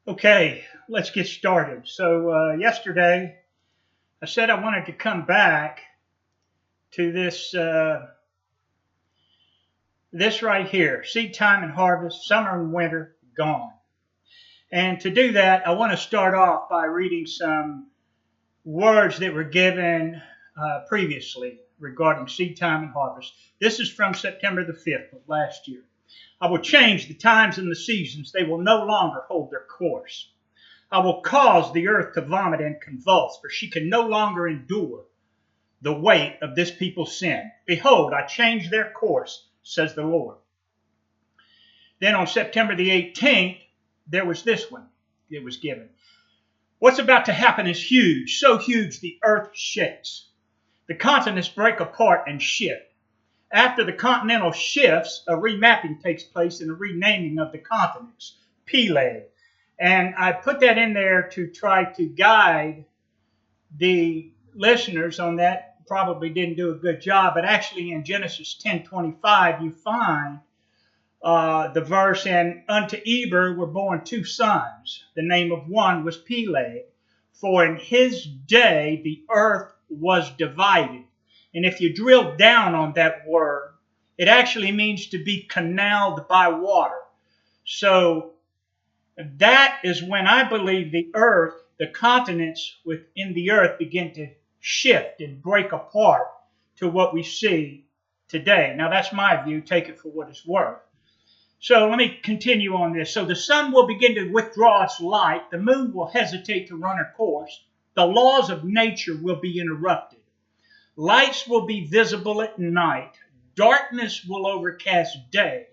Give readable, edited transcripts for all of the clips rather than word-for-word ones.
Okay, let's get started. So yesterday I said I wanted to come back to this right here, Seedtime and Harvest, Summer and Winter Gone. And to do that, I want to start off by reading some words that were given previously regarding Seedtime and Harvest. This is from September the 5th of last year. I will change the times and the seasons. They will no longer hold their course. I will cause the earth to vomit and convulse, for she can no longer endure the weight of this people's sin. Behold, I change their course, says the Lord. Then on September the 18th, there was this one that was given. What's about to happen is huge, so huge the earth shakes. The continents break apart and shift. After the continental shifts, a remapping takes place and a renaming of the continents. Peleg. And I put that in there to try to guide the listeners on that. Probably didn't do a good job, but actually in Genesis 10:25 you find the verse, and unto Eber were born two sons. The name of one was Peleg, for in his day the earth was divided. And if you drill down on that word, it actually means to be canaled by water. So that is when I believe the earth, the continents within the earth begin to shift and break apart to what we see today. Now that's my view, take it for what it's worth. So let me continue on this. So the sun will begin to withdraw its light, the moon will hesitate to run her course, the laws of nature will be interrupted. Lights will be visible at night, darkness will overcast day.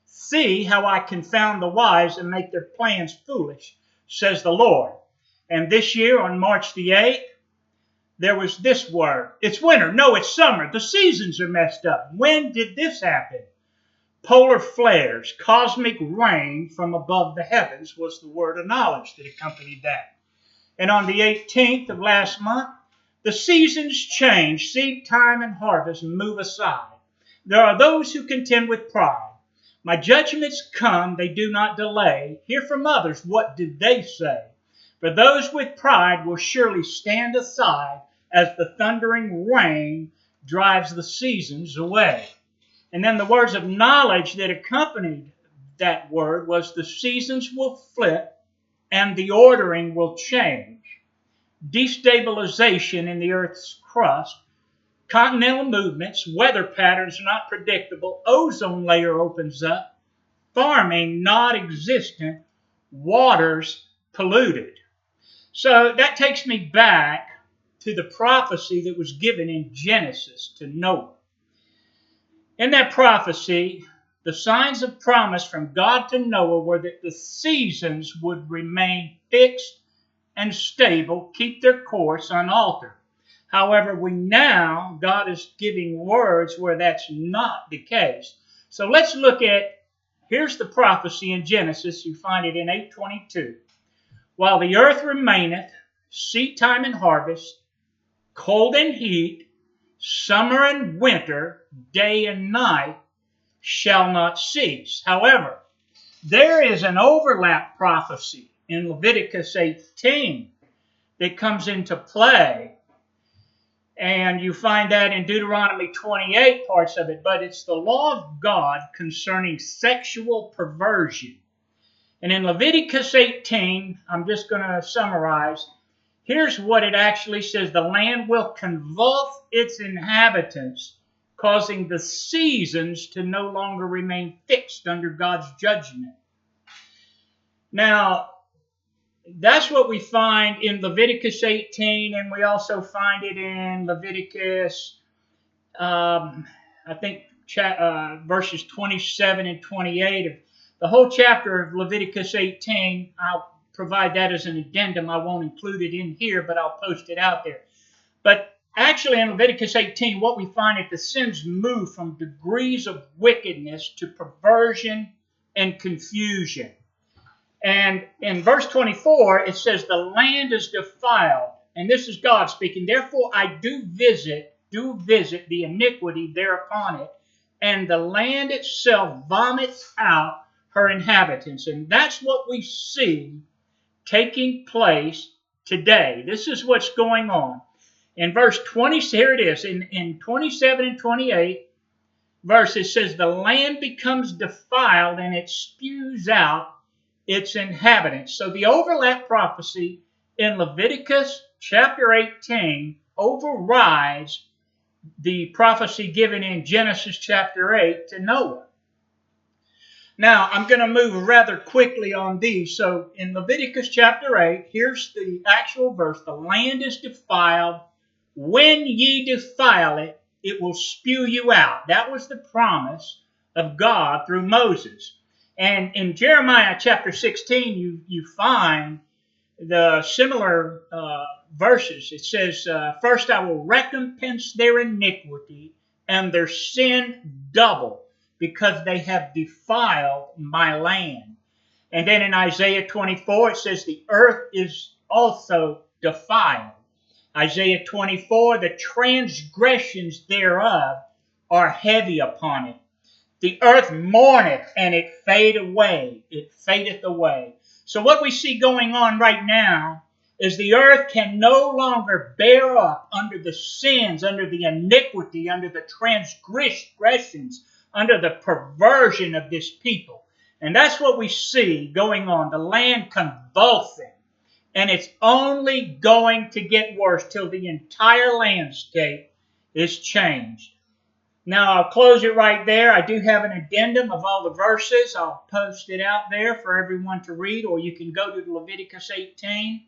See how I confound the wise and make their plans foolish, says the Lord. And this year on March the 8th, there was this word. It's winter. No, it's summer. The seasons are messed up. When did this happen? Polar flares, cosmic rain from above the heavens was the word of knowledge that accompanied that. And on the 18th of last month, the seasons change. Seed time and harvest move aside. There are those who contend with pride. My judgments come, they do not delay. Hear from others, what did they say? For those with pride will surely stand aside as the thundering rain drives the seasons away. And then the words of knowledge that accompanied that word was the seasons will flip and the ordering will change. Destabilization in the earth's crust, continental movements, weather patterns not predictable, ozone layer opens up, farming not existent, waters polluted. So that takes me back to the prophecy that was given in Genesis to Noah. In that prophecy, the signs of promise from God to Noah were that the seasons would remain fixed and stable, keep their course unaltered. However, God is giving words where that's not the case. So let's look at, here's the prophecy in Genesis. You find it in 8:22. While the earth remaineth, seed time and harvest, cold and heat, summer and winter, day and night, shall not cease. However, there is an overlap prophecy in Leviticus 18 that comes into play. And you find that in Deuteronomy 28, parts of it. But it's the law of God concerning sexual perversion. And in Leviticus 18, I'm just going to summarize. Here's what it actually says. The land will convulse its inhabitants, causing the seasons to no longer remain fixed under God's judgment. Now, that's what we find in Leviticus 18, and we also find it in Leviticus, verses 27 and 28. Of the whole chapter of Leviticus 18, I'll provide that as an addendum. I won't include it in here, but I'll post it out there. But actually in Leviticus 18, what we find is the sins move from degrees of wickedness to perversion and confusion. And in verse 24, it says, the land is defiled. And this is God speaking. Therefore, I do visit the iniquity thereupon it. And the land itself vomits out her inhabitants. And that's what we see taking place today. This is what's going on. In verse 20, here it is, in 27 and 28 verse, it says, the land becomes defiled and it spews out its inhabitants. So the overlap prophecy in Leviticus chapter 18 overrides the prophecy given in Genesis chapter 8 to Noah. Now, I'm going to move rather quickly on these. So in Leviticus chapter 8, here's the actual verse. The land is defiled. When ye defile it, it will spew you out. That was the promise of God through Moses. And in Jeremiah chapter 16, you find the similar verses. It says, first I will recompense their iniquity and their sin double, because they have defiled my land. And then in Isaiah 24, it says the earth is also defiled. Isaiah 24, the transgressions thereof are heavy upon it. The earth mourneth, and it fadeth away. It fadeth away. So what we see going on right now is the earth can no longer bear up under the sins, under the iniquity, under the transgressions, under the perversion of this people. And that's what we see going on, the land convulsing. And it's only going to get worse till the entire landscape is changed. Now, I'll close it right there. I do have an addendum of all the verses. I'll post it out there for everyone to read, or you can go to Leviticus 18